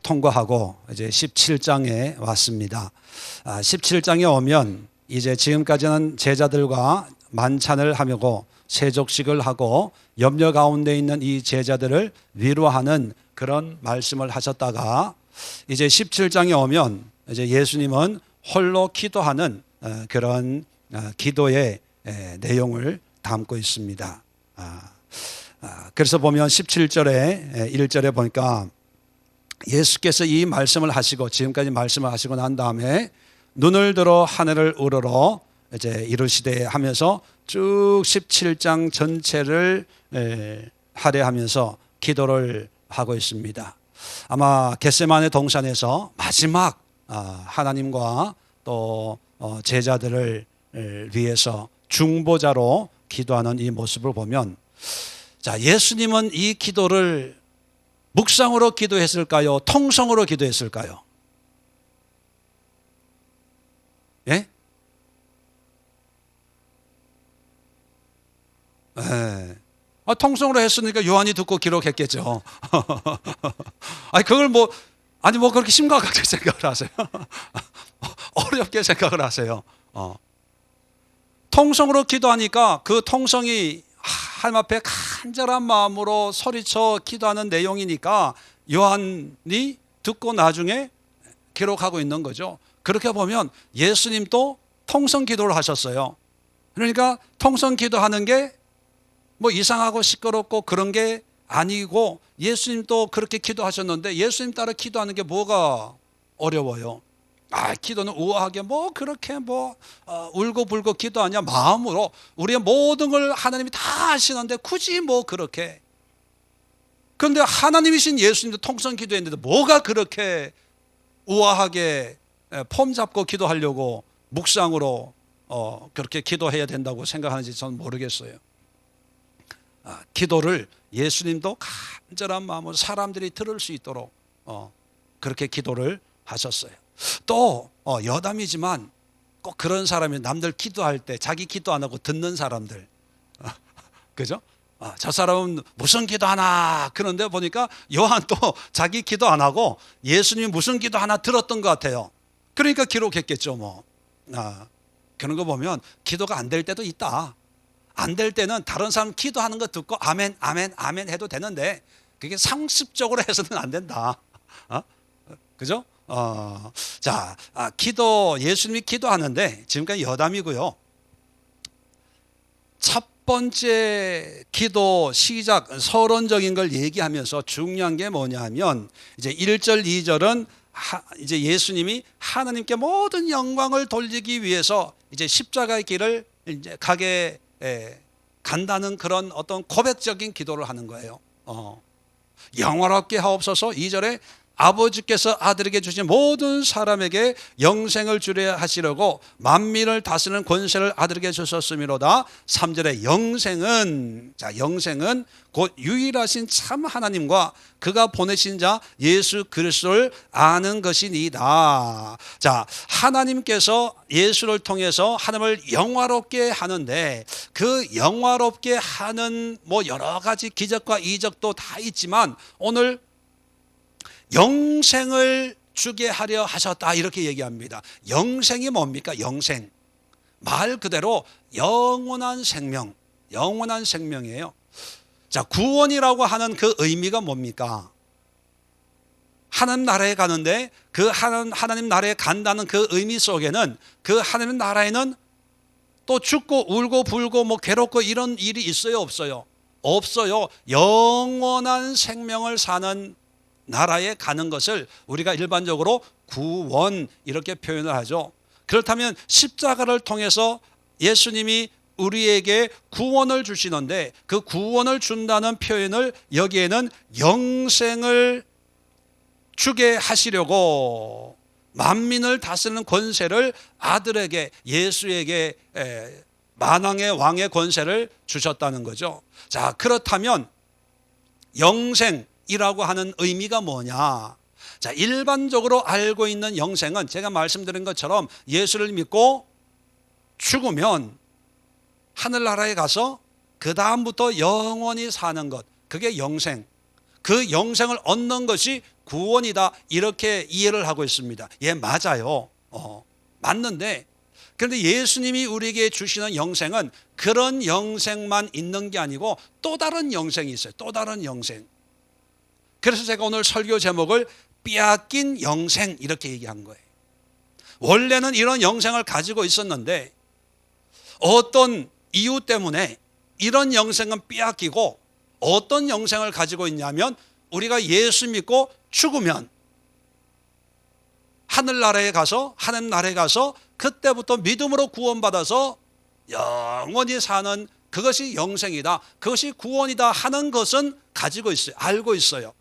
통과하고 이제 17장에 왔습니다. 17장에 오면 이제 지금까지는 제자들과 만찬을 하고 세족식을 하고 염려 가운데 있는 이 제자들을 위로하는 그런 말씀을 하셨다가 이제 17장에 오면 이제 예수님은 홀로 기도하는 그런 기도의 내용을 담고 있습니다. 그래서 보면 17절에 1절에 보니까 예수께서 이 말씀을 하시고 지금까지 말씀을 하시고 난 다음에 눈을 들어 하늘을 우러러 이제 이르시되 하면서 쭉 17장 전체를 할애하면서 기도를 하고 있습니다. 아마 겟세마네 동산에서 마지막 하나님과 또 제자들을 위해서 중보자로 기도하는 이 모습을 보면, 자, 예수님은 이 기도를 묵상으로 기도했을까요? 통성으로 기도했을까요? 예? 통성으로 했으니까 요한이 듣고 기록했겠죠. 아니, 그걸 뭐 그렇게 심각하게 생각을 하세요? 어렵게 생각을 하세요. 통성으로 기도하니까 그 통성이 하나님 앞에 간절한 마음으로 소리쳐 기도하는 내용이니까 요한이 듣고 나중에 기록하고 있는 거죠. 그렇게 보면 예수님도 통성 기도를 하셨어요. 그러니까 통성 기도하는 게 뭐 이상하고 시끄럽고 그런 게 아니고, 예수님도 그렇게 기도하셨는데 예수님 따라 기도하는 게 뭐가 어려워요? 기도는 우아하게 그렇게 울고불고 기도하냐? 마음으로 우리의 모든 걸 하나님이 다 아시는데 굳이 그렇게. 그런데 하나님이신 예수님도 통성 기도했는데 뭐가 그렇게 우아하게 폼 잡고 기도하려고 묵상으로 그렇게 기도해야 된다고 생각하는지 저는 모르겠어요. 기도를 예수님도 간절한 마음으로 사람들이 들을 수 있도록 그렇게 기도를 하셨어요. 또 여담이지만 꼭 그런 사람이 남들 기도할 때 자기 기도 안 하고 듣는 사람들, 그죠? 저 사람은 무슨 기도하나 그런데 보니까 요한도 자기 기도 안 하고 예수님이 무슨 기도 하나 들었던 것 같아요. 그러니까 기록했겠죠. 그런 거 보면 기도가 안 될 때도 있다. 안 될 때는 다른 사람 기도하는 거 듣고 아멘 아멘 아멘 해도 되는데 그게 상습적으로 해서는 안 된다. 그죠? 자, 기도, 예수님이 기도하는데 지금까지 여담이고요. 첫 번째 기도 시작, 서론적인 걸 얘기하면서 중요한 게 뭐냐 하면 이제 1절, 2절은 이제 예수님이 하나님께 모든 영광을 돌리기 위해서 이제 십자가의 길을 이제 간다는 그런 어떤 고백적인 기도를 하는 거예요. 영원하게 하옵소서. 2절에 아버지께서 아들에게 주신 모든 사람에게 영생을 주려 하시려고 만민을 다스리는 권세를 아들에게 주셨음이로다. 3절에 영생은 곧 유일하신 참 하나님과 그가 보내신 자 예수 그리스도를 아는 것이니이다. 자, 하나님께서 예수를 통해서 하나님을 영화롭게 하는데 그 영화롭게 하는 여러 가지 기적과 이적도 다 있지만 오늘 영생을 주게 하려 하셨다, 이렇게 얘기합니다. 영생이 뭡니까? 영생, 말 그대로 영원한 생명이에요. 자, 구원이라고 하는 그 의미가 뭡니까? 하나님 나라에 가는데 그 하나님 나라에 간다는 그 의미 속에는 그 하나님 나라에는 또 죽고 울고 불고 괴롭고 이런 일이 있어요, 없어요? 없어요. 영원한 생명을 사는 나라에 가는 것을 우리가 일반적으로 구원 이렇게 표현을 하죠. 그렇다면 십자가를 통해서 예수님이 우리에게 구원을 주시는데 그 구원을 준다는 표현을 여기에는 영생을 주게 하시려고 만민을 다스리는 권세를 아들에게, 예수에게 만왕의 왕의 권세를 주셨다는 거죠. 자, 그렇다면 영생이라고 하는 의미가 뭐냐? 자, 일반적으로 알고 있는 영생은 제가 말씀드린 것처럼 예수를 믿고 죽으면 하늘나라에 가서 그 다음부터 영원히 사는 것, 그게 영생. 그 영생을 얻는 것이 구원이다 이렇게 이해를 하고 있습니다. 예, 맞아요. 맞는데 그런데 예수님이 우리에게 주시는 영생은 그런 영생만 있는 게 아니고 또 다른 영생이 있어요. 또 다른 영생. 그래서 제가 오늘 설교 제목을 빼앗긴 영생 이렇게 얘기한 거예요. 원래는 이런 영생을 가지고 있었는데 어떤 이유 때문에 이런 영생은 빼앗기고 어떤 영생을 가지고 있냐면 우리가 예수 믿고 죽으면 하늘나라에 가서 그때부터 믿음으로 구원받아서 영원히 사는 그것이 영생이다, 그것이 구원이다 하는 것은 가지고 있어요. 알고 있어요.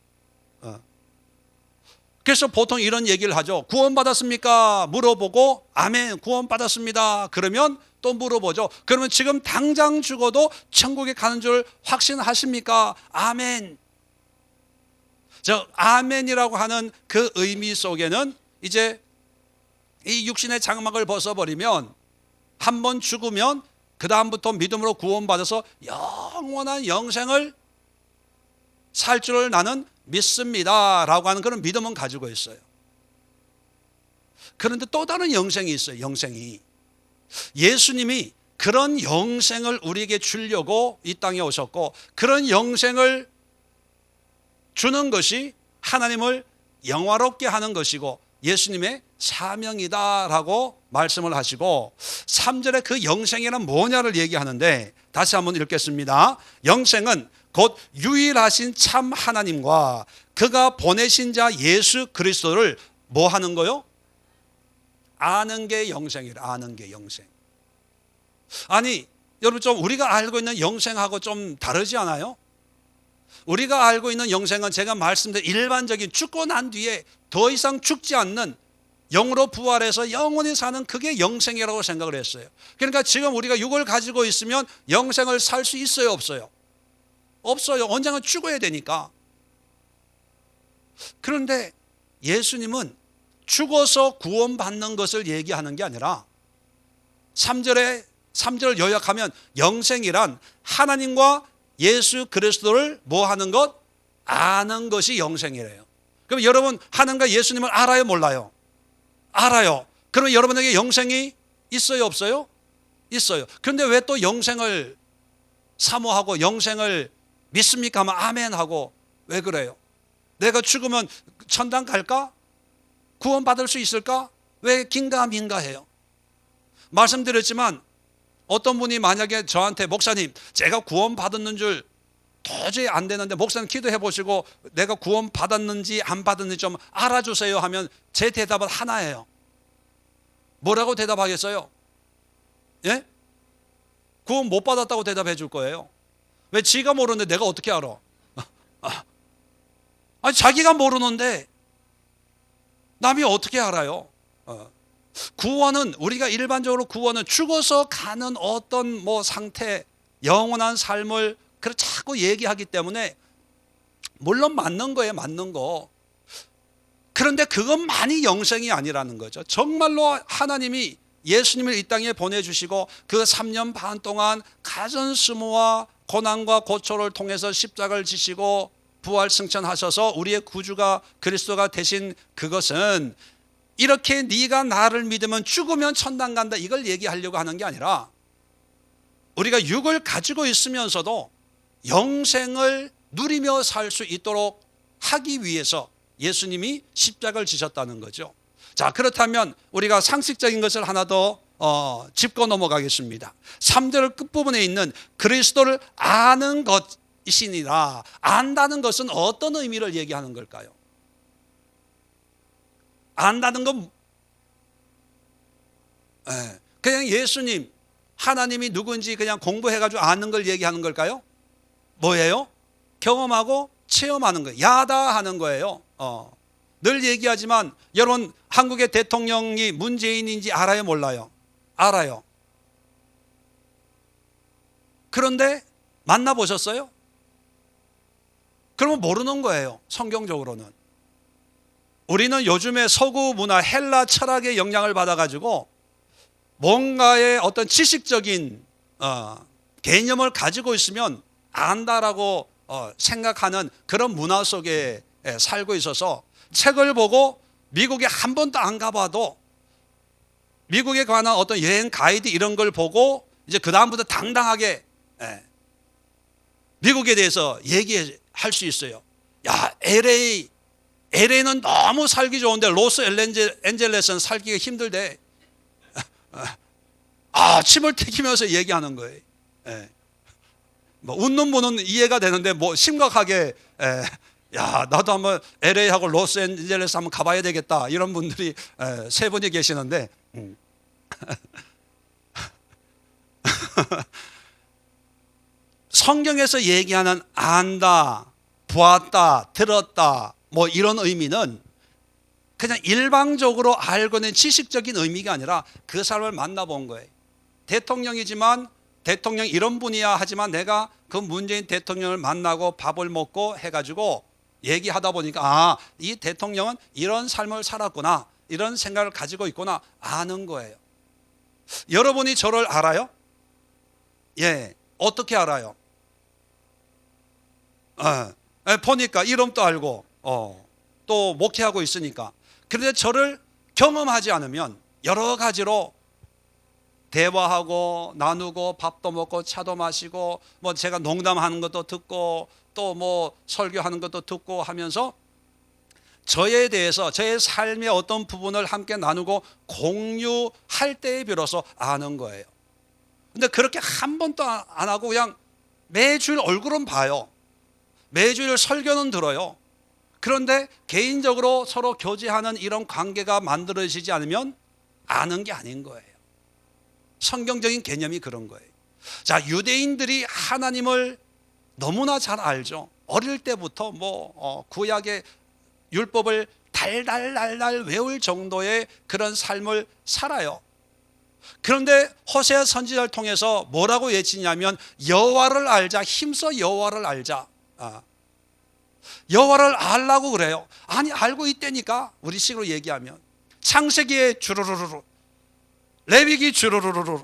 그래서 보통 이런 얘기를 하죠. 구원받았습니까? 물어보고 아멘 구원받았습니다. 그러면 또 물어보죠. 그러면 지금 당장 죽어도 천국에 가는 줄 확신하십니까? 아멘. 저 아멘이라고 하는 그 의미 속에는 이제 이 육신의 장막을 벗어버리면 한번 죽으면 그 다음부터 믿음으로 구원받아서 영원한 영생을 살 줄을 나는 믿습니다 라고 하는 그런 믿음은 가지고 있어요. 그런데 또 다른 영생이 있어요. 영생이 예수님이 그런 영생을 우리에게 주려고 이 땅에 오셨고 그런 영생을 주는 것이 하나님을 영화롭게 하는 것이고 예수님의 사명이다라고 말씀을 하시고 3절에 그 영생이란 뭐냐를 얘기하는데 다시 한번 읽겠습니다. 영생은 곧 유일하신 참 하나님과 그가 보내신 자 예수 그리스도를 뭐 하는 거요? 아는 게 영생이라. 아는 게 영생. 아니 여러분 좀 우리가 알고 있는 영생하고 좀 다르지 않아요? 우리가 알고 있는 영생은 제가 말씀드린 일반적인 죽고 난 뒤에 더 이상 죽지 않는 영으로 부활해서 영원히 사는 그게 영생이라고 생각을 했어요. 그러니까 지금 우리가 육을 가지고 있으면 영생을 살 수 있어요, 없어요? 없어요. 언젠가 죽어야 되니까. 그런데 예수님은 죽어서 구원받는 것을 얘기하는 게 아니라 3절을 요약하면 영생이란 하나님과 예수 그리스도를 뭐 하는 것? 아는 것이 영생이래요. 그럼 여러분 하나님과 예수님을 알아요, 몰라요? 알아요. 그러면 여러분에게 영생이 있어요, 없어요? 있어요. 그런데 왜 또 영생을 사모하고 영생을 믿습니까? 하면 아멘 하고 왜 그래요? 내가 죽으면 천당 갈까? 구원받을 수 있을까? 왜 긴가민가 해요? 말씀드렸지만 어떤 분이 만약에 저한테 목사님 제가 구원받았는 줄 도저히 안 되는데 목사님 기도해 보시고 내가 구원받았는지 안 받았는지 좀 알아주세요 하면 제 대답은 하나예요. 뭐라고 대답하겠어요? 예? 구원 못 받았다고 대답해 줄 거예요. 왜 지가 모르는데 내가 어떻게 알아? 아니 자기가 모르는데 남이 어떻게 알아요? 구원은 우리가 일반적으로 구원은 죽어서 가는 어떤 뭐 상태, 영원한 삶을 그렇게 자꾸 얘기하기 때문에 물론 맞는 거예요, 맞는 거. 그런데 그것만이 영생이 아니라는 거죠. 정말로 하나님이 예수님을 이 땅에 보내주시고 그 3년 반 동안 가전수모와 고난과 고초를 통해서 십자가를 지시고 부활 승천하셔서 우리의 구주가 그리스도가 되신 그것은 이렇게 네가 나를 믿으면 죽으면 천당 간다 이걸 얘기하려고 하는 게 아니라 우리가 육을 가지고 있으면서도 영생을 누리며 살 수 있도록 하기 위해서 예수님이 십자가를 지셨다는 거죠. 자, 그렇다면 우리가 상식적인 것을 하나 더 짚고 넘어가겠습니다. 3절 끝부분에 있는 그리스도를 아는 것이시니라. 안다는 것은 어떤 의미를 얘기하는 걸까요? 안다는 건 그냥 예수님, 하나님이 누군지 그냥 공부해가지고 아는 걸 얘기하는 걸까요? 뭐예요? 경험하고 체험하는 거예요. 야다하는 거예요. 늘 얘기하지만 여러분 한국의 대통령이 문재인인지 알아요, 몰라요? 알아요. 그런데 만나보셨어요? 그러면 모르는 거예요, 성경적으로는. 우리는 요즘에 서구 문화, 헬라 철학의 영향을 받아가지고 뭔가의 어떤 지식적인 개념을 가지고 있으면 안다라고 생각하는 그런 문화 속에 살고 있어서 책을 보고 미국에 한 번도 안 가봐도 미국에 관한 어떤 여행 가이드 이런 걸 보고 이제 그 다음부터 당당하게 미국에 대해서 얘기할 수 있어요. 야, LA는 너무 살기 좋은데 로스앤젤레스는 살기가 힘들대. 침을 튀기면서 얘기하는 거예요. 뭐 웃는 분은 이해가 되는데 뭐 심각하게 야, 나도 한번 LA하고 로스앤젤레스 한번 가봐야 되겠다, 이런 분들이 세 분이 계시는데 성경에서 얘기하는 안다, 보았다, 들었다 뭐 이런 의미는 그냥 일방적으로 알고 있는 지식적인 의미가 아니라 그 사람을 만나본 거예요. 대통령이지만 대통령 이런 분이야 하지만 내가 그 문재인 대통령을 만나고 밥을 먹고 해가지고 얘기하다 보니까 이 대통령은 이런 삶을 살았구나, 이런 생각을 가지고 있구나 아는 거예요. 여러분이 저를 알아요? 예, 어떻게 알아요? 보니까 이름도 알고 또 목회하고 있으니까. 그런데 저를 경험하지 않으면 여러 가지로 대화하고 나누고 밥도 먹고 차도 마시고 뭐 제가 농담하는 것도 듣고 또 뭐 설교하는 것도 듣고 하면서 저에 대해서 저의 삶의 어떤 부분을 함께 나누고 공유할 때에 비로소 아는 거예요. 근데 그렇게 한 번도 안 하고 그냥 매주일 얼굴은 봐요. 매주일 설교는 들어요. 그런데 개인적으로 서로 교제하는 이런 관계가 만들어지지 않으면 아는 게 아닌 거예요. 성경적인 개념이 그런 거예요. 자, 유대인들이 하나님을 너무나 잘 알죠. 어릴 때부터 구약의 율법을 달달달달 외울 정도의 그런 삶을 살아요. 그런데 호세아 선지자를 통해서 뭐라고 외치냐면 여호와를 알자, 힘써 여호와를 알자. 여호와를 알라고 그래요. 아니, 알고 있다니까. 우리식으로 얘기하면 창세기에 주르르르, 레위기 주르르르,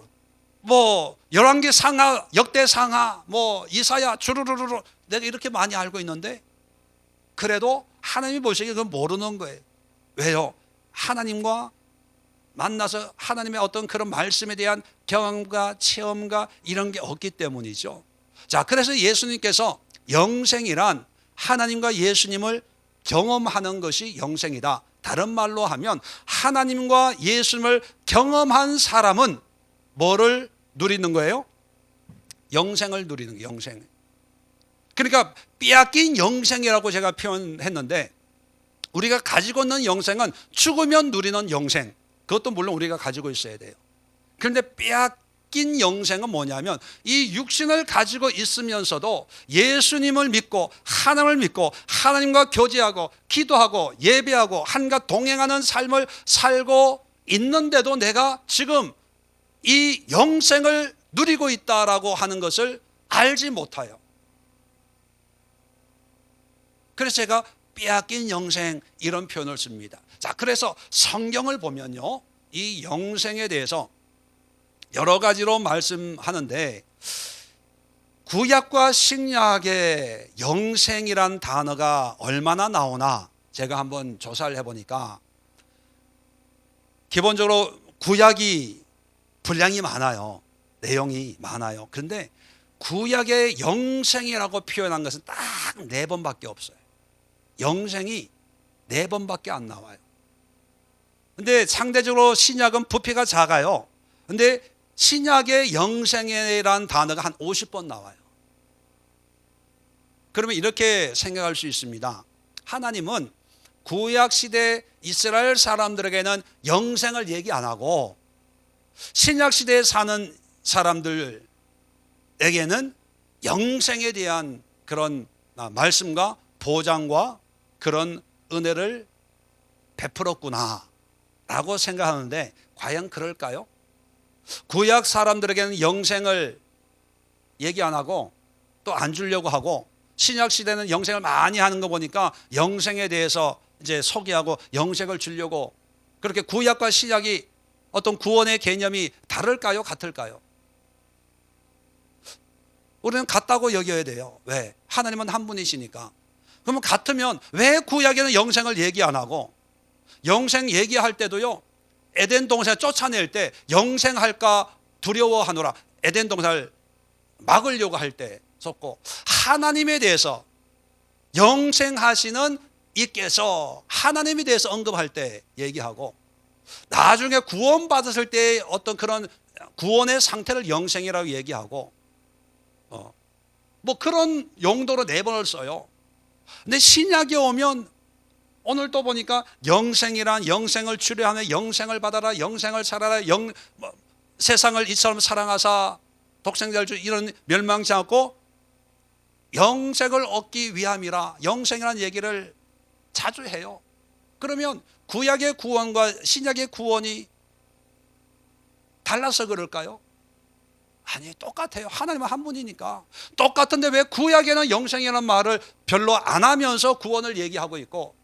뭐 열왕기 상하, 역대 상하, 뭐 이사야 주르르르, 내가 이렇게 많이 알고 있는데 그래도 하나님이 보시기에 그건 모르는 거예요. 왜요? 하나님과 만나서 하나님의 어떤 그런 말씀에 대한 경험과 체험과 이런 게 없기 때문이죠. 자, 그래서 예수님께서 영생이란 하나님과 예수님을 경험하는 것이 영생이다. 다른 말로 하면 하나님과 예수님을 경험한 사람은 뭐를 누리는 거예요? 영생을 누리는 거예요. 영생. 그러니까 빼앗긴 영생이라고 제가 표현했는데 우리가 가지고 있는 영생은 죽으면 누리는 영생, 그것도 물론 우리가 가지고 있어야 돼요. 그런데 빼앗긴 영생은 뭐냐면 이 육신을 가지고 있으면서도 예수님을 믿고 하나님을 믿고 하나님과 교제하고 기도하고 예배하고 하나님과 동행하는 삶을 살고 있는데도 내가 지금 이 영생을 누리고 있다라고 하는 것을 알지 못해요. 그래서 제가 빼앗긴 영생 이런 표현을 씁니다. 자, 그래서 성경을 보면요, 이 영생에 대해서 여러 가지로 말씀하는데 구약과 신약의 영생이란 단어가 얼마나 나오나 제가 한번 조사를 해보니까 기본적으로 구약이 분량이 많아요. 내용이 많아요. 그런데 구약의 영생이라고 표현한 것은 딱 4번밖에 없어요. 영생이 4번밖에 안 나와요. 근데 상대적으로 신약은 부피가 작아요. 근데 신약의 영생이라는 단어가 한 50번 나와요. 그러면 이렇게 생각할 수 있습니다. 하나님은 구약시대 이스라엘 사람들에게는 영생을 얘기 안 하고 신약시대에 사는 사람들에게는 영생에 대한 그런 말씀과 보장과 그런 은혜를 베풀었구나 라고 생각하는데 과연 그럴까요? 구약 사람들에게는 영생을 얘기 안 하고 또 안 주려고 하고 신약 시대는 영생을 많이 하는 거 보니까 영생에 대해서 이제 소개하고 영생을 주려고, 그렇게 구약과 신약이 어떤 구원의 개념이 다를까요? 같을까요? 우리는 같다고 여겨야 돼요. 왜? 하나님은 한 분이시니까. 그러면 같으면 왜 구약에는 영생을 얘기 안 하고 영생 얘기할 때도요, 에덴 동산을 쫓아낼 때 영생할까 두려워하노라, 에덴 동산을 막으려고 할 때 썼고, 하나님에 대해서 영생하시는 이께서 하나님에 대해서 언급할 때 얘기하고, 나중에 구원받았을 때의 어떤 그런 구원의 상태를 영생이라고 얘기하고, 뭐 그런 용도로 네 번을 써요. 근데 신약에 오면 오늘 또 보니까 영생이란, 영생을 추려하며 영생을 받아라, 영생을 살아라, 세상을 이처럼 사랑하사 독생자를 주, 이런 멸망치 않고 영생을 얻기 위함이라, 영생이라는 얘기를 자주 해요. 그러면 구약의 구원과 신약의 구원이 달라서 그럴까요? 아니, 똑같아요. 하나님은 한 분이니까. 똑같은데 왜 구약에는 영생이라는 말을 별로 안 하면서 구원을 얘기하고 있고,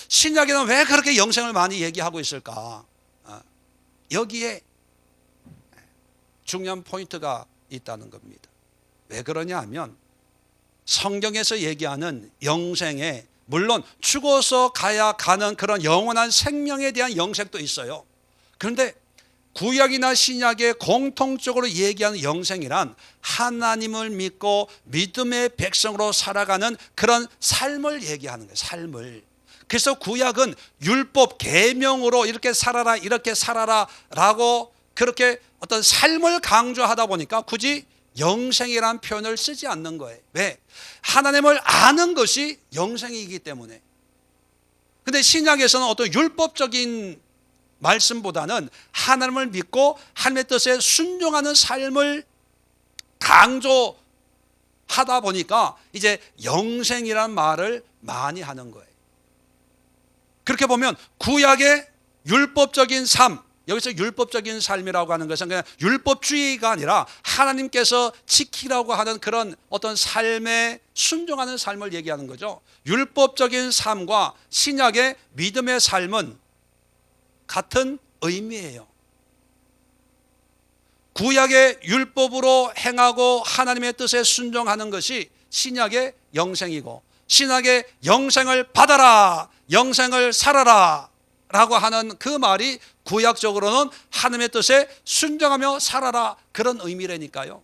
신약에는 왜 그렇게 영생을 많이 얘기하고 있을까? 여기에 중요한 포인트가 있다는 겁니다. 왜 그러냐 하면, 성경에서 얘기하는 영생에 물론 죽어서 가야 가는 그런 영원한 생명에 대한 영생도 있어요. 그런데 구약이나 신약에 공통적으로 얘기하는 영생이란 하나님을 믿고 믿음의 백성으로 살아가는 그런 삶을 얘기하는 거예요. 삶을. 그래서 구약은 율법 계명으로 이렇게 살아라, 이렇게 살아라 라고 그렇게 어떤 삶을 강조하다 보니까 굳이 영생이라는 표현을 쓰지 않는 거예요. 왜? 하나님을 아는 것이 영생이기 때문에. 근데 신약에서는 어떤 율법적인 말씀보다는 하나님을 믿고 하나님의 뜻에 순종하는 삶을 강조하다 보니까 이제 영생이라는 말을 많이 하는 거예요. 그렇게 보면 구약의 율법적인 삶, 여기서 율법적인 삶이라고 하는 것은 그냥 율법주의가 아니라 하나님께서 지키라고 하는 그런 어떤 삶에 순종하는 삶을 얘기하는 거죠. 율법적인 삶과 신약의 믿음의 삶은 같은 의미예요. 구약의 율법으로 행하고 하나님의 뜻에 순종하는 것이 신약의 영생이고, 신약의 영생을 받아라, 영생을 살아라 라고 하는 그 말이 구약적으로는 하나님의 뜻에 순종하며 살아라, 그런 의미라니까요.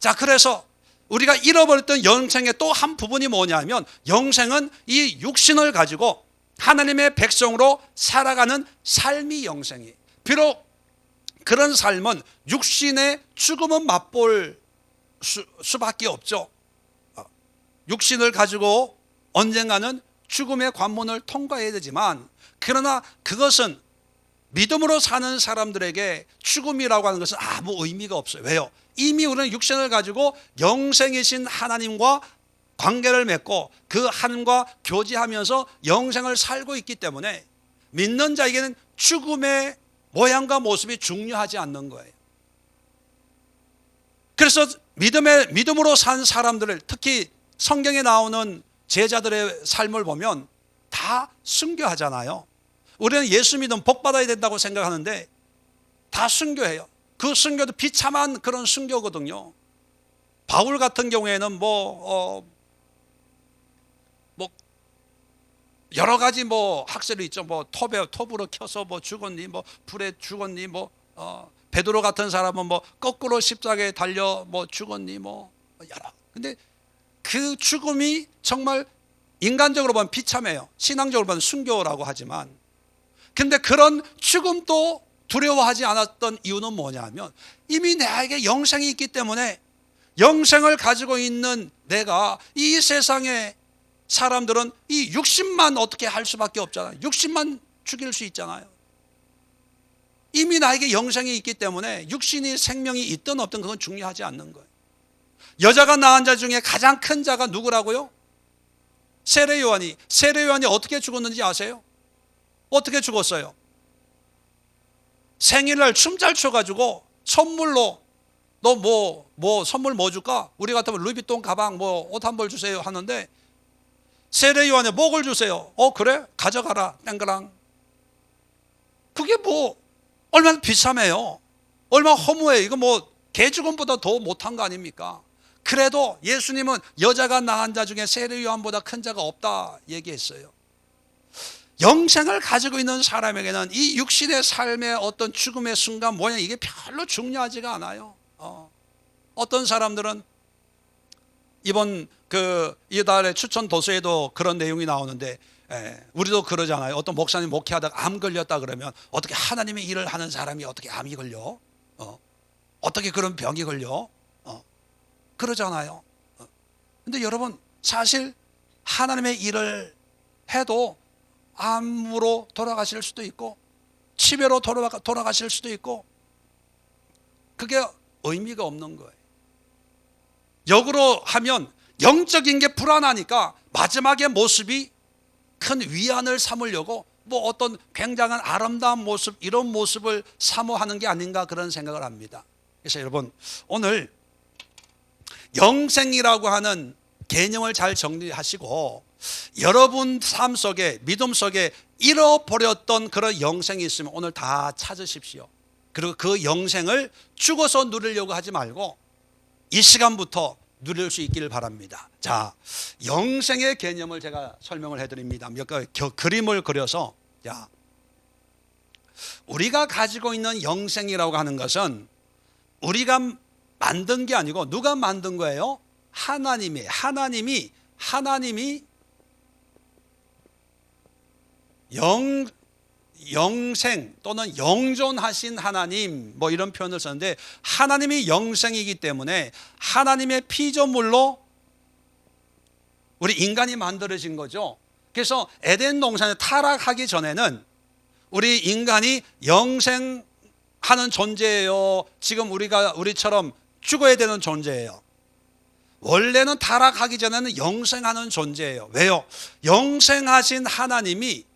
자, 그래서 우리가 잃어버렸던 영생의 또 한 부분이 뭐냐면, 영생은 이 육신을 가지고 하나님의 백성으로 살아가는 삶이 영생이에요. 비록 그런 삶은 육신의 죽음은 맛볼 수밖에 없죠. 육신을 가지고 언젠가는 죽음의 관문을 통과해야 되지만, 그러나 그것은 믿음으로 사는 사람들에게 죽음이라고 하는 것은 아무 의미가 없어요. 왜요? 이미 우리는 육신을 가지고 영생이신 하나님과 관계를 맺고 그 하나님과 교제하면서 영생을 살고 있기 때문에 믿는 자에게는 죽음의 모양과 모습이 중요하지 않는 거예요. 그래서 믿음으로 산 사람들을, 특히 성경에 나오는 제자들의 삶을 보면 다 순교하잖아요. 우리는 예수 믿으면 복 받아야 된다고 생각하는데 다 순교해요. 그 순교도 비참한 그런 순교거든요. 바울 같은 경우에는 여러 가지 학설이 있죠. 톱으로 켜서 죽었니, 불에 죽었니, 베드로 같은 사람은 거꾸로 십자가에 달려 죽었니, 여러. 근데 그 죽음이 정말 인간적으로 보면 비참해요. 신앙적으로 보면 순교라고 하지만, 근데 그런 죽음도 두려워하지 않았던 이유는 뭐냐면, 이미 나에게 영생이 있기 때문에 영생을 가지고 있는 내가, 이 세상에 사람들은 이 육신만 어떻게 할 수밖에 없잖아요. 육신만 죽일 수 있잖아요. 이미 나에게 영생이 있기 때문에 육신이 생명이 있든 없든 그건 중요하지 않는 거예요. 여자가 낳은 자 중에 가장 큰 자가 누구라고요? 세례 요한이 어떻게 죽었는지 아세요? 어떻게 죽었어요? 생일날 춤 잘 춰가지고 선물로, 너 선물 뭐 줄까? 우리 같으면 루이비통 가방 옷 한 벌 주세요 하는데, 세례 요한의 목을 주세요. 그래? 가져가라. 땡그랑. 그게 얼마나 비참해요. 얼마나 허무해요. 이거 개 죽음보다 더 못한 거 아닙니까? 그래도 예수님은 여자가 낳은 자 중에 세례 요한보다 큰 자가 없다 얘기했어요. 영생을 가지고 있는 사람에게는 이 육신의 삶의 어떤 죽음의 순간 모양 이게 별로 중요하지가 않아요. 어떤 사람들은 이번 이달에 추천 도서에도 그런 내용이 나오는데, 우리도 그러잖아요. 어떤 목사님 목회하다가 암 걸렸다 그러면 어떻게 하나님의 일을 하는 사람이 어떻게 암이 걸려? 어떻게 그런 병이 걸려? 그러잖아요. 근데 여러분, 사실 하나님의 일을 해도 암으로 돌아가실 수도 있고 치매로 돌아가실 수도 있고, 그게 의미가 없는 거예요. 역으로 하면 영적인 게 불안하니까 마지막의 모습이 큰 위안을 삼으려고 뭐 어떤 굉장한 아름다운 모습, 이런 모습을 사모하는 게 아닌가 그런 생각을 합니다. 그래서 여러분, 오늘 영생이라고 하는 개념을 잘 정리하시고, 여러분 삶 속에, 믿음 속에 잃어버렸던 그런 영생이 있으면 오늘 다 찾으십시오. 그리고 그 영생을 죽어서 누리려고 하지 말고 이 시간부터 누릴 수 있기를 바랍니다. 자, 영생의 개념을 제가 설명을 해드립니다. 몇 가지 그림을 그려서, 자, 우리가 가지고 있는 영생이라고 하는 것은 우리가 만든 게 아니고 누가 만든 거예요? 하나님이 영생 또는 영존하신 하나님, 뭐 이런 표현을 썼는데, 하나님이 영생이기 때문에 하나님의 피조물로 우리 인간이 만들어진 거죠. 그래서 에덴 동산에 타락하기 전에는 우리 인간이 영생하는 존재예요. 지금 우리처럼 죽어야 되는 존재예요. 원래는 타락하기 전에는 영생하는 존재예요. 왜요? 영생하신 하나님이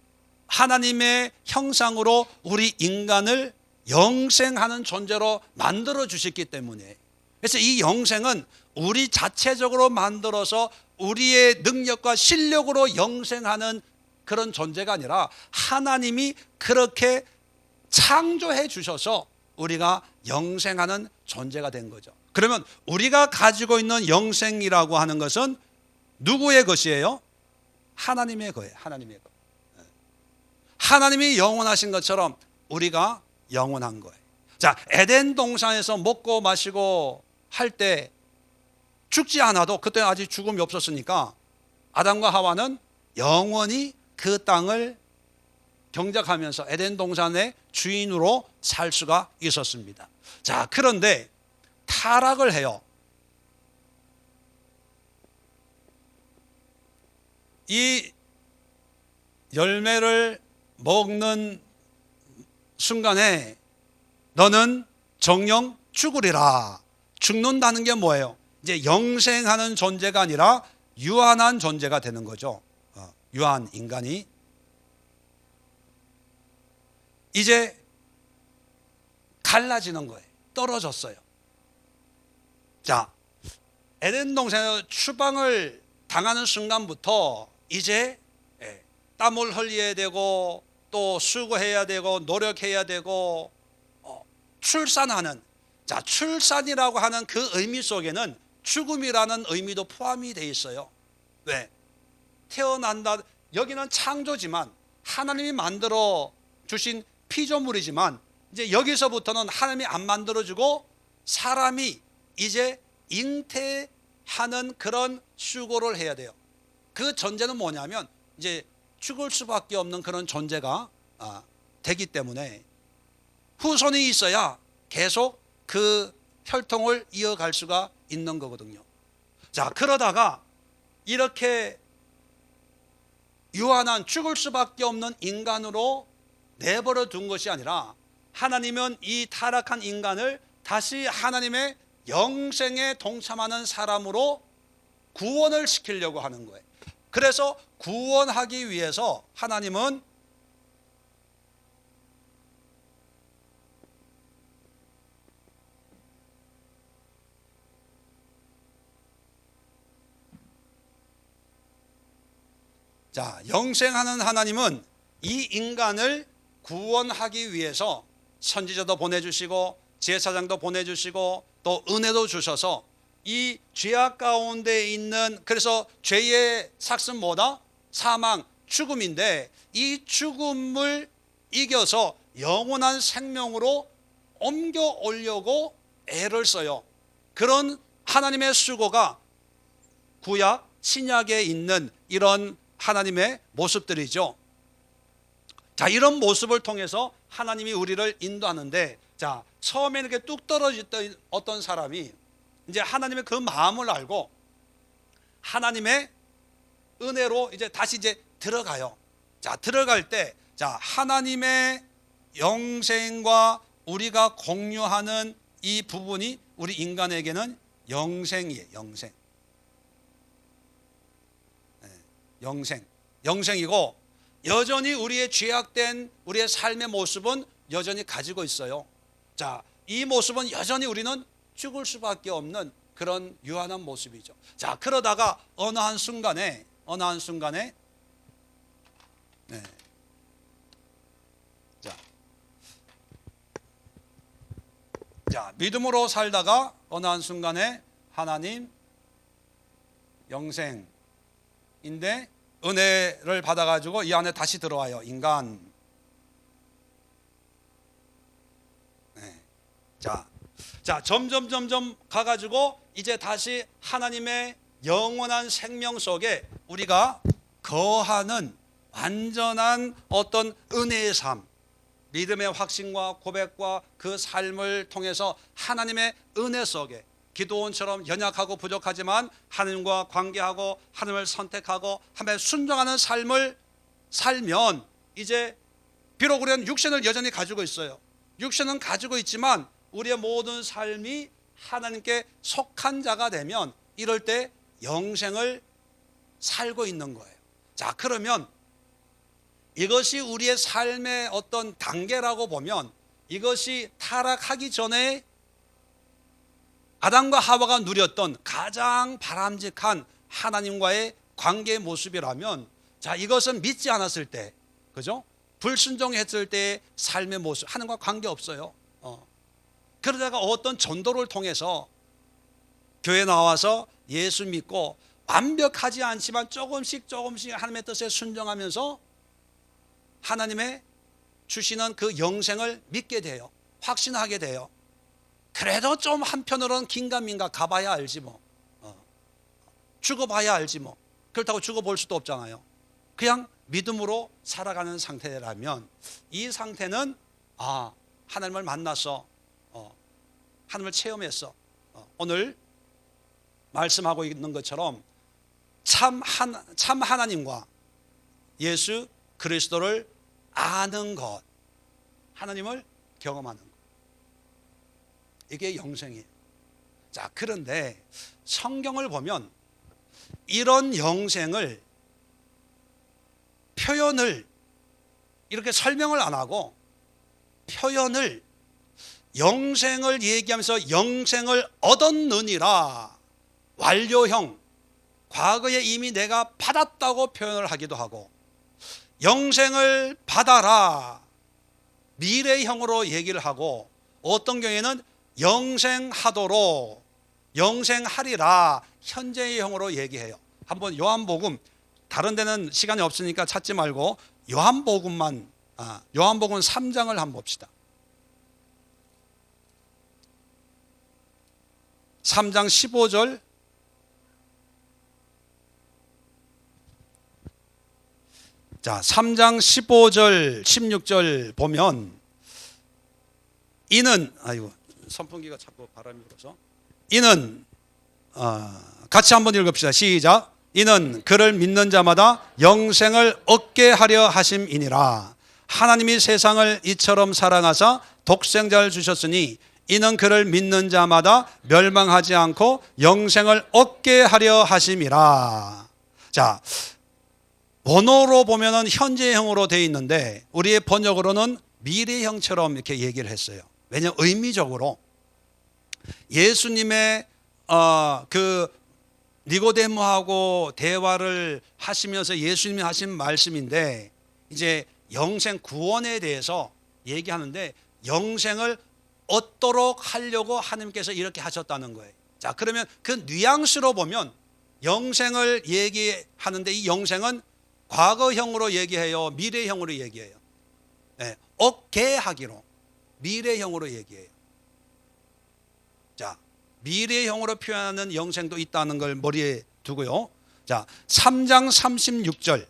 하나님의 형상으로 우리 인간을 영생하는 존재로 만들어 주셨기 때문에, 그래서 이 영생은 우리 자체적으로 만들어서 우리의 능력과 실력으로 영생하는 그런 존재가 아니라 하나님이 그렇게 창조해 주셔서 우리가 영생하는 존재가 된 거죠. 그러면 우리가 가지고 있는 영생이라고 하는 것은 누구의 것이에요? 하나님의 거예요. 하나님의 것. 하나님이 영원하신 것처럼 우리가 영원한 거예요. 자, 에덴 동산에서 먹고 마시고 할 때 죽지 않아도, 그때 아직 죽음이 없었으니까 아담과 하와는 영원히 그 땅을 경작하면서 에덴 동산의 주인으로 살 수가 있었습니다. 자, 그런데 타락을 해요. 이 열매를 먹는 순간에 너는 정녕 죽으리라. 죽는다는 게 뭐예요? 이제 영생하는 존재가 아니라 유한한 존재가 되는 거죠. 유한 인간이 이제 갈라지는 거예요. 떨어졌어요. 자, 에덴 동산에서 추방을 당하는 순간부터 이제 땀을 흘려야 되고 또 수고해야 되고 노력해야 되고 출산하는, 자, 출산이라고 하는 그 의미 속에는 죽음이라는 의미도 포함이 되어 있어요. 왜? 태어난다, 여기는 창조지만 하나님이 만들어 주신 피조물이지만 이제 여기서부터는 하나님이 안 만들어주고 사람이 이제 잉태하는 그런 수고를 해야 돼요. 그 전제는 뭐냐면 이제 죽을 수밖에 없는 그런 존재가 되기 때문에 후손이 있어야 계속 그 혈통을 이어갈 수가 있는 거거든요. 자, 그러다가 이렇게 유한한 죽을 수밖에 없는 인간으로 내버려 둔 것이 아니라 하나님은 이 타락한 인간을 다시 하나님의 영생에 동참하는 사람으로 구원을 시키려고 하는 거예요. 그래서 구원하기 위해서 하나님은 영생하는 하나님은 이 인간을 구원하기 위해서 선지자도 보내주시고 제사장도 보내주시고 또 은혜도 주셔서 이 죄악 가운데 있는, 그래서 죄의 삭은 뭐다? 사망, 죽음인데 이 죽음을 이겨서 영원한 생명으로 옮겨 오려고 애를 써요. 그런 하나님의 수고가 구약, 신약에 있는 이런 하나님의 모습들이죠. 자, 이런 모습을 통해서 하나님이 우리를 인도하는데, 자, 처음에 이렇게 뚝 떨어졌던 어떤 사람이 이제 하나님의 그 마음을 알고 하나님의 은혜로 이제 다시 이제 들어가요. 자, 들어갈 때, 자, 하나님의 영생과 우리가 공유하는 이 부분이 우리 인간에게는 영생이에요. 영생. 네, 영생이고, 여전히 우리의 죄악된 우리의 삶의 모습은 여전히 가지고 있어요. 자, 이 모습은 여전히 우리는 죽을 수밖에 없는 그런 유한한 모습이죠. 자, 그러다가 어느 한 순간에 네. 자, 믿음으로 살다가 어느 한 순간에 하나님 영생인데 은혜를 받아가지고 이 안에 다시 들어와요. 인간. 네. 자, 점점 가가지고 이제 다시 하나님의 영원한 생명 속에 우리가 거하는 완전한 어떤 은혜의 삶, 믿음의 확신과 고백과 그 삶을 통해서 하나님의 은혜 속에 기도원처럼 연약하고 부족하지만 하나님과 관계하고 하나님을 선택하고 하나님의 순종하는 삶을 살면, 이제 비록 우리는 육신을 여전히 가지고 있어요. 육신은 가지고 있지만 우리의 모든 삶이 하나님께 속한 자가 되면 이럴 때 영생을 살고 있는 거예요. 자, 그러면 이것이 우리의 삶의 어떤 단계라고 보면, 이것이 타락하기 전에 아담과 하와가 누렸던 가장 바람직한 하나님과의 관계의 모습이라면, 자, 이것은 믿지 않았을 때, 그죠? 불순종했을 때의 삶의 모습, 하나님과 관계 없어요. 그러다가 어떤 전도를 통해서 교회 나와서 예수 믿고 완벽하지 않지만 조금씩 하나님의 뜻에 순종하면서 하나님의 주시는 그 영생을 믿게 돼요. 확신하게 돼요. 그래도 좀 한편으로는 긴가민가 가봐야 알지 뭐. 죽어봐야 알지 뭐. 그렇다고 죽어볼 수도 없잖아요. 그냥 믿음으로 살아가는 상태라면, 이 상태는 하나님을 만났어, 하나님을 체험했어, 오늘 말씀하고 있는 것처럼 참 하나님과 예수 그리스도를 아는 것, 하나님을 경험하는 것, 이게 영생이에요. 자, 그런데 성경을 보면 이런 영생을 표현을 이렇게 설명을 안 하고, 표현을 영생을 얘기하면서 영생을 얻었느니라, 완료형, 과거에 이미 내가 받았다고 표현을 하기도 하고, 영생을 받아라, 미래형으로 얘기를 하고, 어떤 경우에는 영생하도록, 영생하리라, 현재형으로 얘기해요. 한번 요한복음, 다른 데는 시간이 없으니까 찾지 말고 요한복음만, 요한복음 3장을 한번 봅시다. 3장 15절, 자, 3장 15절 16절 보면, 이는, 선풍기가 자꾸 바람이 불어서, 이는, 같이 한번 읽읍시다. 시작. 이는 그를 믿는 자마다 영생을 얻게 하려 하심이니라. 하나님이 세상을 이처럼 사랑하사 독생자를 주셨으니 이는 그를 믿는 자마다 멸망하지 않고 영생을 얻게 하려 하심이라. 자, 원어로 보면은 현재형으로 되어 있는데 우리의 번역으로는 미래형처럼 이렇게 얘기를 했어요. 왜냐하면 의미적으로 예수님의 그 니고데모하고 대화를 하시면서 예수님이 하신 말씀인데, 이제 영생 구원에 대해서 얘기하는데 영생을 얻도록 하려고 하나님께서 이렇게 하셨다는 거예요. 자, 그러면 그 뉘앙스로 보면 영생을 얘기하는데 이 영생은 과거형으로 얘기해요, 미래형으로 얘기해요? 네, 억개하기로 미래형으로 얘기해요. 자, 미래형으로 표현하는 영생도 있다는 걸 머리에 두고요. 자, 3장 36절.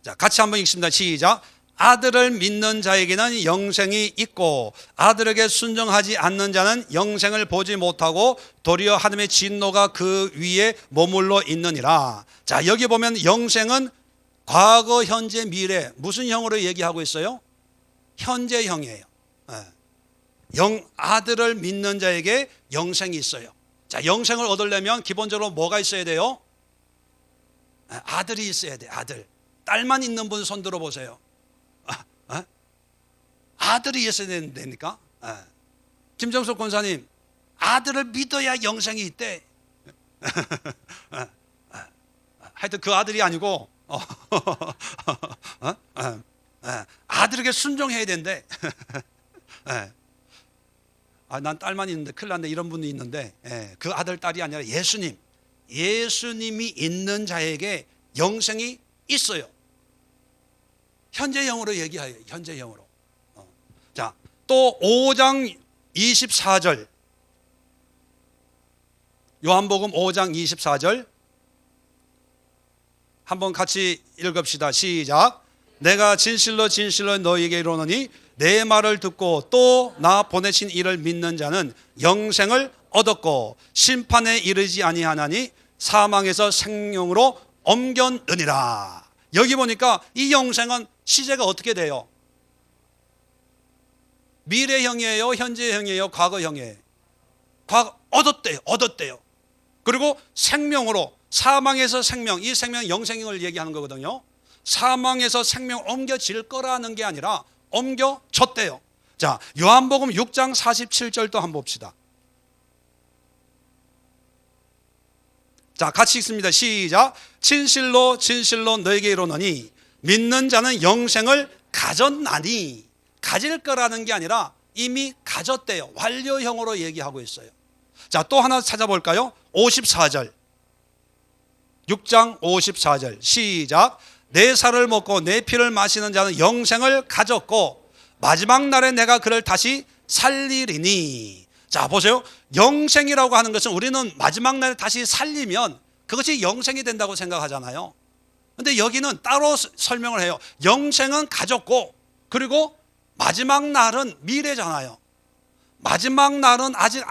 자, 같이 한번 읽습니다. 시작. 아들을 믿는 자에게는 영생이 있고 아들에게 순종하지 않는 자는 영생을 보지 못하고 도리어 하나님의 진노가 그 위에 머물러 있느니라. 자, 여기 보면 영생은 과거, 현재, 미래 무슨 형으로 얘기하고 있어요? 현재형이에요. 아들을 믿는 자에게 영생이 있어요. 자, 영생을 얻으려면 기본적으로 뭐가 있어야 돼요? 아들이 있어야 돼. 아들. 딸만 있는 분 손 들어보세요. 아들이 있어야 되니까. 김정숙 권사님, 아들을 믿어야 영생이 있대. 하여튼 그 아들이 아니고 아들에게 순종해야 된대. 난 딸만 있는데 큰일 났네 이런 분이 있는데, 그 아들 딸이 아니라 예수님이 있는 자에게 영생이 있어요. 현재형으로 얘기해요. 현재형으로. 자, 또 5장 24절, 요한복음 5장 24절 한번 같이 읽읍시다. 시작. 내가 진실로 진실로 너희에게 이르노니 내 말을 듣고 또 나 보내신 이를 믿는 자는 영생을 얻었고 심판에 이르지 아니하나니 사망에서 생명으로 옮겼느니라. 여기 보니까 이 영생은 시제가 어떻게 돼요? 미래형이에요, 현재형이에요, 과거형이에요? 얻었대요. 그리고 생명으로, 사망에서 생명, 이 생명은 영생을 얘기하는 거거든요. 사망에서 생명 옮겨질 거라는 게 아니라 옮겨졌대요. 자, 요한복음 6장 47절도 한번 봅시다. 자, 같이 읽습니다. 시작. 진실로 진실로 너에게 이르노니 믿는 자는 영생을 가졌나니, 가질 거라는 게 아니라 이미 가졌대요. 완료형으로 얘기하고 있어요. 자, 또 하나 찾아볼까요? 54절, 6장 54절 시작. 내 살을 먹고 내 피를 마시는 자는 영생을 가졌고 마지막 날에 내가 그를 다시 살리리니. 자, 보세요. 영생이라고 하는 것은 우리는 마지막 날에 다시 살리면 그것이 영생이 된다고 생각하잖아요. 근데 여기는 따로 설명을 해요. 영생은 가졌고, 그리고 마지막 날은 미래잖아요. 마지막 날은 아직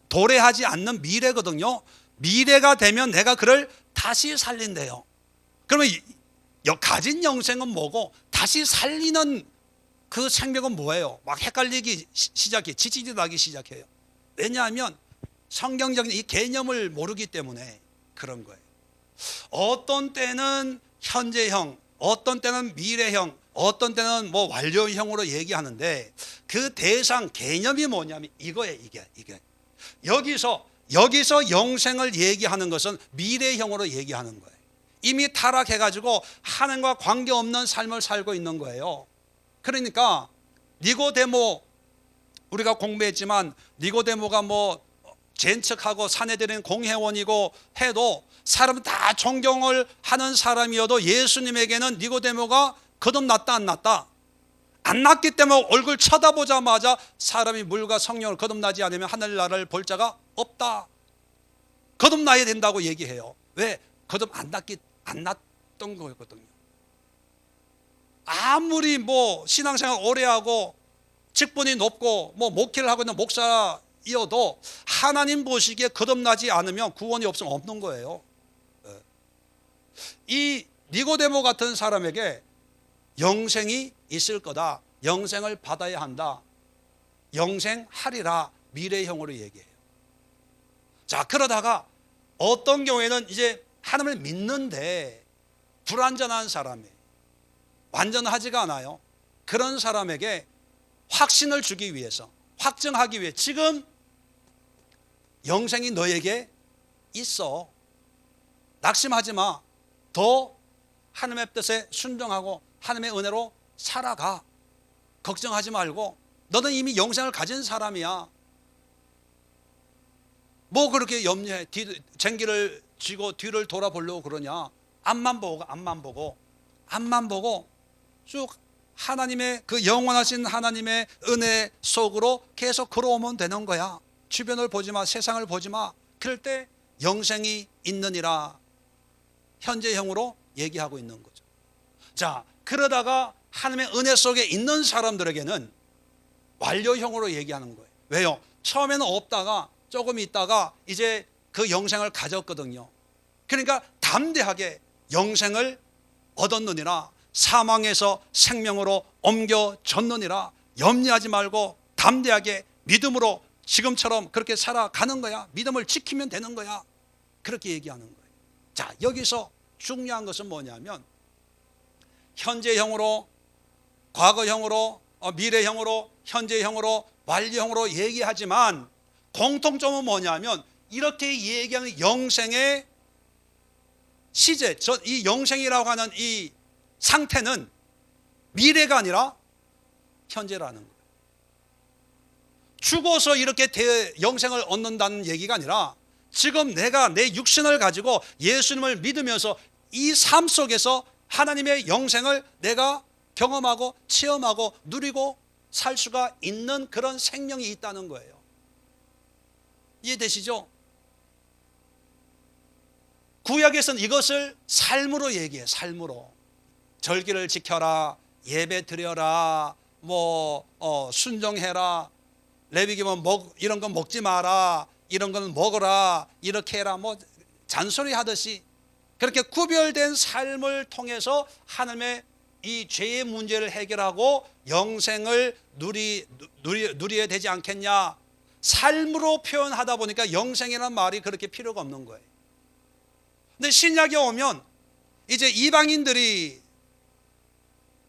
도래하지 않는 미래거든요. 미래가 되면 내가 그를 다시 살린대요. 그러면 가진 영생은 뭐고 다시 살리는 그 생명은 뭐예요? 막 헷갈리기 시작해, 지지지 나기 시작해요. 왜냐하면 성경적인 이 개념을 모르기 때문에 그런 거예요. 어떤 때는 현재형, 어떤 때는 미래형, 어떤 때는 뭐 완료형으로 얘기하는데 그 대상 개념이 뭐냐면 이거예요. 이게 여기서 영생을 얘기하는 것은 미래형으로 얘기하는 거예요. 이미 타락해가지고 하나님과 관계없는 삶을 살고 있는 거예요. 그러니까 니고데모, 우리가 공부했지만 니고데모가 뭐 젠척하고 사내들은 공회원이고 해도 사람은 다 존경을 하는 사람이어도 예수님에게는 니고데모가 거듭났다 안 났다? 안 났기 때문에 얼굴 쳐다보자마자 사람이 물과 성령을 거듭나지 않으면 하늘나라를 볼 자가 없다. 거듭나야 된다고 얘기해요. 왜? 거듭 안 났던 거였거든요. 아무리 뭐 신앙생활 오래 하고 직분이 높고 뭐 목회를 하고 있는 목사이어도 하나님 보시기에 거듭나지 않으면 구원이 없으면 없는 거예요. 이 니고데모 같은 사람에게 영생이 있을 거다, 영생을 받아야 한다, 영생하리라 미래형으로 얘기해요. 자, 그러다가 어떤 경우에는 이제 하나님을 믿는데 불완전한 사람이 완전하지가 않아요. 그런 사람에게 확신을 주기 위해서, 확증하기 위해 지금 영생이 너에게 있어, 낙심하지 마, 더 하나님의 뜻에 순종하고 하나님의 은혜로 살아가, 걱정하지 말고 너는 이미 영생을 가진 사람이야. 뭐 그렇게 염려해? 쟁기를 쥐고 뒤를 돌아보려고 그러냐? 앞만 보고 쭉 하나님의 그 영원하신 하나님의 은혜 속으로 계속 걸어오면 되는 거야. 주변을 보지 마, 세상을 보지 마. 그럴 때 영생이 있느니라 현재형으로 얘기하고 있는 거죠. 자, 그러다가 하나님의 은혜 속에 있는 사람들에게는 완료형으로 얘기하는 거예요. 왜요? 처음에는 없다가 조금 있다가 이제 그 영생을 가졌거든요. 그러니까 담대하게 영생을 얻었느니라, 사망에서 생명으로 옮겨졌느니라, 염려하지 말고 담대하게 믿음으로 지금처럼 그렇게 살아가는 거야. 믿음을 지키면 되는 거야. 그렇게 얘기하는 거예요. 자, 여기서 중요한 것은 뭐냐면 현재형으로, 과거형으로, 미래형으로, 현재형으로, 완료형으로 얘기하지만 공통점은 뭐냐면 이렇게 얘기하는 영생의 시제, 이 영생이라고 하는 이 상태는 미래가 아니라 현재라는 거예요. 죽어서 이렇게 영생을 얻는다는 얘기가 아니라 지금 내가 내 육신을 가지고 예수님을 믿으면서 이 삶 속에서 하나님의 영생을 내가 경험하고 체험하고 누리고 살 수가 있는 그런 생명이 있다는 거예요. 이해되시죠? 구약에서는 이것을 삶으로 얘기해요. 삶으로. 절기를 지켜라, 예배 드려라, 순종해라, 레위기면 이런 건 먹지 마라, 이런 건 먹어라, 이렇게 해라, 잔소리 하듯이 그렇게 구별된 삶을 통해서 하나님의 이 죄의 문제를 해결하고 영생을 누려야 되지 않겠냐. 삶으로 표현하다 보니까 영생이라는 말이 그렇게 필요가 없는 거예요. 근데 신약에 오면 이제 이방인들이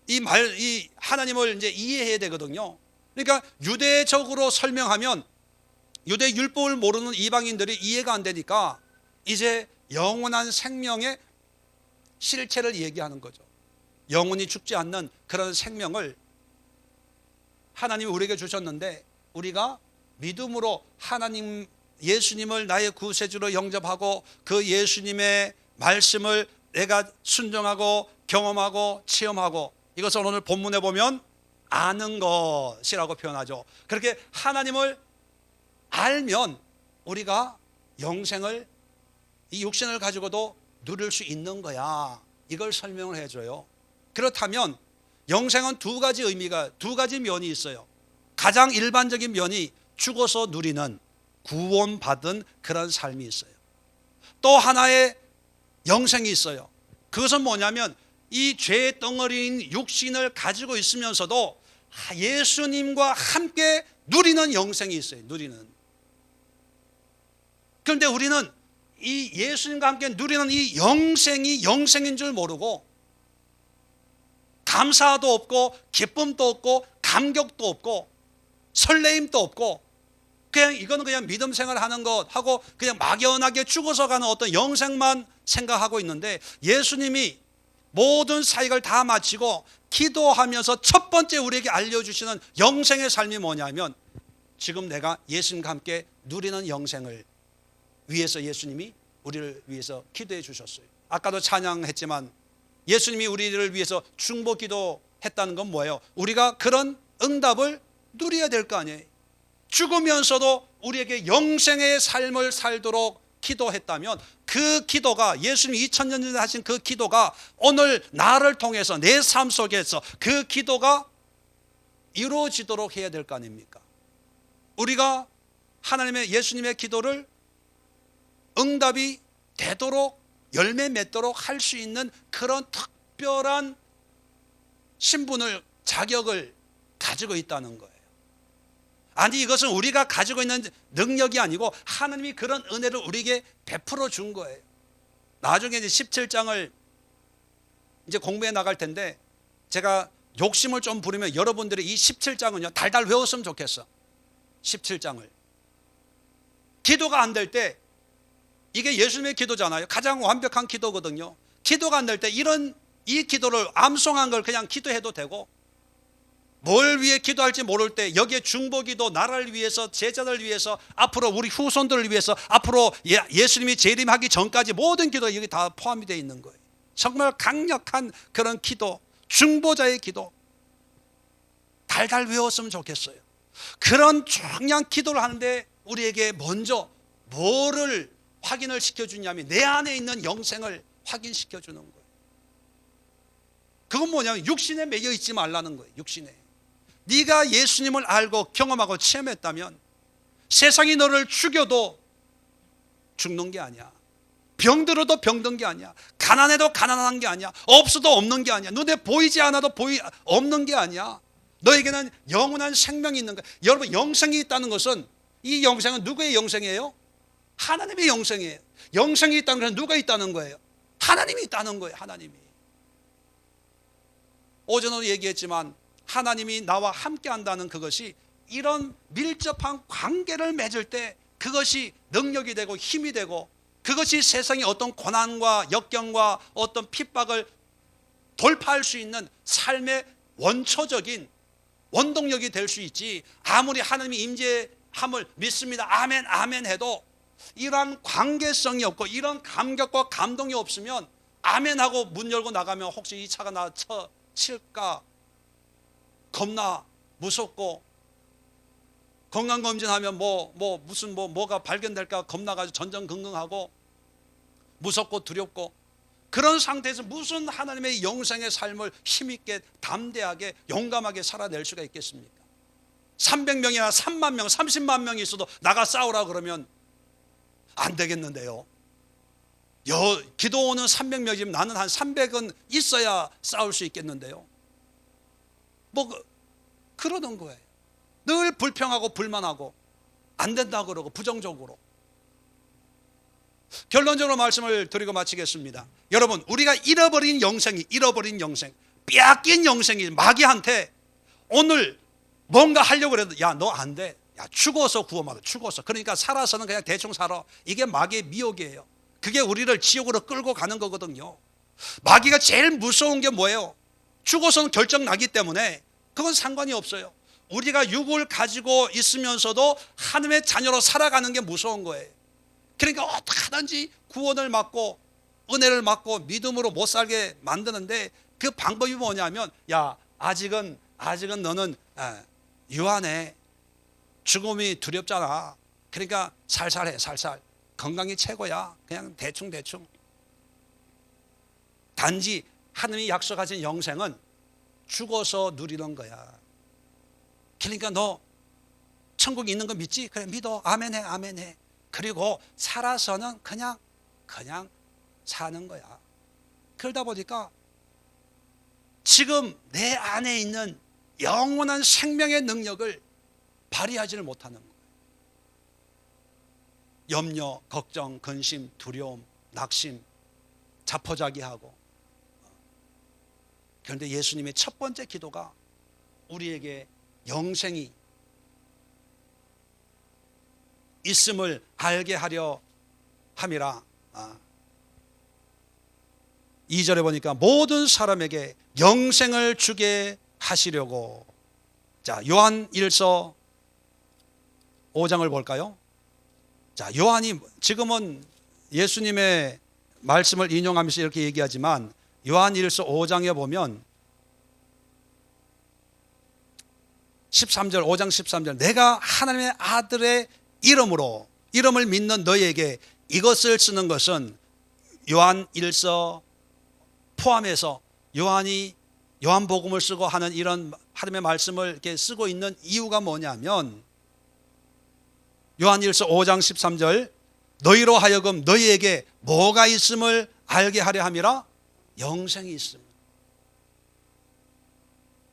이 하나님을 이제 이해해야 되거든요. 그러니까 유대적으로 설명하면 유대 율법을 모르는 이방인들이 이해가 안 되니까 이제 영원한 생명의 실체를 얘기하는 거죠. 영원히 죽지 않는 그런 생명을 하나님이 우리에게 주셨는데 우리가 믿음으로 하나님 예수님을 나의 구세주로 영접하고 그 예수님의 말씀을 내가 순종하고 경험하고 체험하고, 이것을 오늘 본문에 보면 아는 것이라고 표현하죠. 그렇게 하나님을 알면 우리가 영생을 이 육신을 가지고도 누릴 수 있는 거야. 이걸 설명을 해줘요. 그렇다면 영생은 두 가지 면이 있어요. 가장 일반적인 면이 죽어서 누리는 구원받은 그런 삶이 있어요. 또 하나의 영생이 있어요. 그것은 뭐냐면 이 죄의 덩어리인 육신을 가지고 있으면서도 예수님과 함께 누리는 영생이 있어요. 누리는. 그런데 우리는 이 예수님과 함께 누리는 이 영생이 영생인 줄 모르고 감사도 없고 기쁨도 없고 감격도 없고 설레임도 없고 그냥 이거는 그냥 믿음 생활하는 것 하고 그냥 막연하게 죽어서 가는 어떤 영생만 생각하고 있는데, 예수님이 모든 사역을 다 마치고 기도하면서 첫 번째 우리에게 알려주시는 영생의 삶이 뭐냐면 지금 내가 예수님과 함께 누리는 영생을 위해서 예수님이 우리를 위해서 기도해 주셨어요. 아까도 찬양했지만 예수님이 우리를 위해서 중보 기도했다는 건 뭐예요? 우리가 그런 응답을 누려야 될 거 아니에요. 죽으면서도 우리에게 영생의 삶을 살도록 기도했다면 그 기도가, 예수님이 2000년 전에 하신 그 기도가 오늘 나를 통해서 내 삶 속에서 그 기도가 이루어지도록 해야 될 거 아닙니까? 우리가 하나님의 예수님의 기도를 응답이 되도록 열매 맺도록 할 수 있는 그런 특별한 신분을, 자격을 가지고 있다는 거예요. 아니, 이것은 우리가 가지고 있는 능력이 아니고 하나님이 그런 은혜를 우리에게 베풀어 준 거예요. 나중에 이제 17장을 이제 공부해 나갈 텐데 제가 욕심을 좀 부리면 여러분들이 이 17장은요 달달 외웠으면 좋겠어. 17장을 기도가 안 될 때, 이게 예수님의 기도잖아요. 가장 완벽한 기도거든요. 기도가 안 될 때 이 기도를 암송한 걸 그냥 기도해도 되고, 뭘 위해 기도할지 모를 때 여기에 중보기도, 나라를 위해서, 제자들 위해서, 앞으로 우리 후손들을 위해서, 앞으로 예수님이 재림하기 전까지 모든 기도가 여기 다 포함이 되어 있는 거예요. 정말 강력한 그런 기도, 중보자의 기도 달달 외웠으면 좋겠어요. 그런 중요한 기도를 하는데 우리에게 먼저 뭐를 확인을 시켜주냐면 내 안에 있는 영생을 확인시켜주는 거예요. 그건 뭐냐면 육신에 매여 있지 말라는 거예요. 육신에. 네가 예수님을 알고 경험하고 체험했다면 세상이 너를 죽여도 죽는 게 아니야. 병들어도 병든 게 아니야. 가난해도 가난한 게 아니야. 없어도 없는 게 아니야. 눈에 보이지 않아도 없는 게 아니야. 너에게는 영원한 생명이 있는 거야. 여러분, 영생이 있다는 것은, 이 영생은 누구의 영생이에요? 하나님의 영생이에요. 영생이 있다는 것은 누가 있다는 거예요? 하나님이 있다는 거예요. 하나님이. 어제도 얘기했지만 하나님이 나와 함께 한다는 그것이 이런 밀접한 관계를 맺을 때 그것이 능력이 되고 힘이 되고, 그것이 세상의 어떤 고난과 역경과 어떤 핍박을 돌파할 수 있는 삶의 원초적인 원동력이 될 수 있지, 아무리 하나님이 임재함을 믿습니다, 아멘 아멘 해도 이러한 관계성이 없고 이런 감격과 감동이 없으면 아멘하고 문 열고 나가면 혹시 이 차가 나 칠까 겁나 무섭고, 건강검진하면 뭐가 발견될까 겁나가지고 전전긍긍하고 무섭고 두렵고, 그런 상태에서 무슨 하나님의 영생의 삶을 힘있게 담대하게 용감하게 살아낼 수가 있겠습니까? 300명이나 3만 명 30만 명이 있어도 나가 싸우라 그러면 안 되겠는데요. 기도원은 300명이면 나는 한 300은 있어야 싸울 수 있겠는데요. 그러는 거예요. 늘 불평하고 불만하고 안 된다 그러고 부정적으로. 결론적으로 말씀을 드리고 마치겠습니다. 여러분, 우리가 잃어버린 영생, 빼앗긴 영생이 마귀한테 오늘 뭔가 하려고 해도 야, 너 안 돼. 야, 죽어서 구원받아. 죽어서. 그러니까 살아서는 그냥 대충 살아. 이게 마귀의 미혹이에요. 그게 우리를 지옥으로 끌고 가는 거거든요. 마귀가 제일 무서운 게 뭐예요? 죽어서는 결정 나기 때문에 그건 상관이 없어요. 우리가 육을 가지고 있으면서도 하나님의 자녀로 살아가는 게 무서운 거예요. 그러니까 어떻게 하든지 구원을 받고 은혜를 받고 믿음으로 못 살게 만드는데, 그 방법이 뭐냐면, 야, 아직은 너는 유한해. 죽음이 두렵잖아. 그러니까 살살해. 살살. 건강이 최고야. 그냥 대충. 단지 하나님이 약속하신 영생은 죽어서 누리는 거야. 그러니까 너 천국이 있는 거 믿지? 그래, 믿어. 아멘해. 그리고 살아서는 그냥 사는 거야. 그러다 보니까 지금 내 안에 있는 영원한 생명의 능력을 발휘하지를 못하는 거예요. 염려, 걱정, 근심, 두려움, 낙심, 자포자기하고. 그런데 예수님의 첫 번째 기도가 우리에게 영생이 있음을 알게 하려 함이라. 2절에 보니까 모든 사람에게 영생을 주게 하시려고. 자, 요한 1서 5장을 볼까요? 자, 요한이 지금은 예수님의 말씀을 인용하면서 이렇게 얘기하지만 요한 1서 5장에 보면 13절, 5장 13절, 내가 하나님의 아들의 이름을 믿는 너희에게 이것을 쓰는 것은, 요한 1서 포함해서 요한이 요한복음을 쓰고 하는 이런 하나님의 말씀을 이렇게 쓰고 있는 이유가 뭐냐면, 요한 1서 5장 13절, 너희로 하여금 너희에게 뭐가 있음을 알게 하려 함이라? 영생이 있음.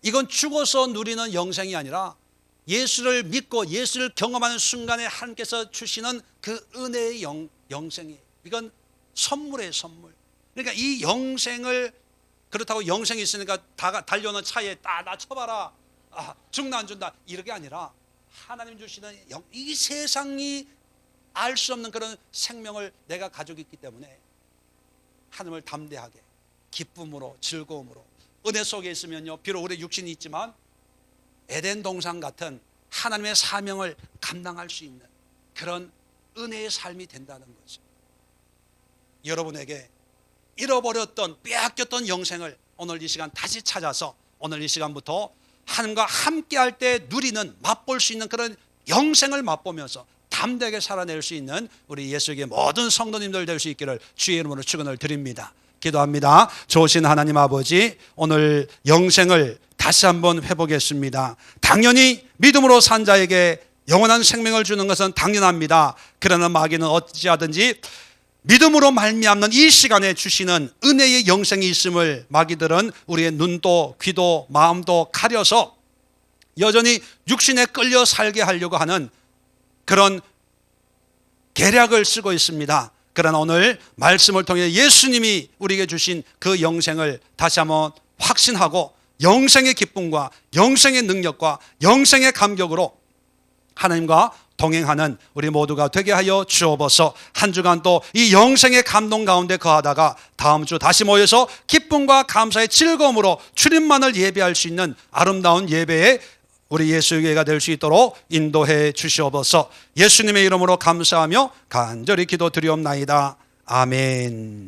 이건 죽어서 누리는 영생이 아니라 예수를 믿고 예수를 경험하는 순간에 하나님께서 주시는 그 은혜의 영생이에요. 이건 선물이에요, 선물. 그러니까 이 영생을, 그렇다고 영생이 있으니까 달려오는 차에 나 쳐봐라, 죽나 안 준다, 이렇게 아니라 하나님 주시는 이 세상이 알 수 없는 그런 생명을 내가 가지고 있기 때문에 하나님을 담대하게 기쁨으로 즐거움으로, 은혜 속에 있으면요, 비록 우리 육신이 있지만 에덴 동산 같은 하나님의 사명을 감당할 수 있는 그런 은혜의 삶이 된다는 거죠. 여러분에게 잃어버렸던, 빼앗겼던 영생을 오늘 이 시간 다시 찾아서 오늘 이 시간부터 하나님과 함께할 때 누리는, 맛볼 수 있는 그런 영생을 맛보면서 담대하게 살아낼 수 있는 우리 예수의 모든 성도님들 될 수 있기를 주의 이름으로 축원을 드립니다. 기도합니다. 좋으신 하나님 아버지, 오늘 영생을 다시 한번 회복했습니다. 당연히 믿음으로 산 자에게 영원한 생명을 주는 것은 당연합니다. 그러나 마귀는 어찌하든지 믿음으로 말미암는 이 시간에 주시는 은혜의 영생이 있음을 마귀들은 우리의 눈도 귀도 마음도 가려서 여전히 육신에 끌려 살게 하려고 하는 그런 계략을 쓰고 있습니다. 그러나 오늘 말씀을 통해 예수님이 우리에게 주신 그 영생을 다시 한번 확신하고 영생의 기쁨과 영생의 능력과 영생의 감격으로 하나님과 동행하는 우리 모두가 되게 하여 주옵소서. 한 주간 또 이 영생의 감동 가운데 거하다가 다음 주 다시 모여서 기쁨과 감사의 즐거움으로 주님만을 예배할 수 있는 아름다운 예배에 우리 예수의 교회가 될 수 있도록 인도해 주시옵소서. 예수님의 이름으로 감사하며 간절히 기도드리옵나이다. 아멘.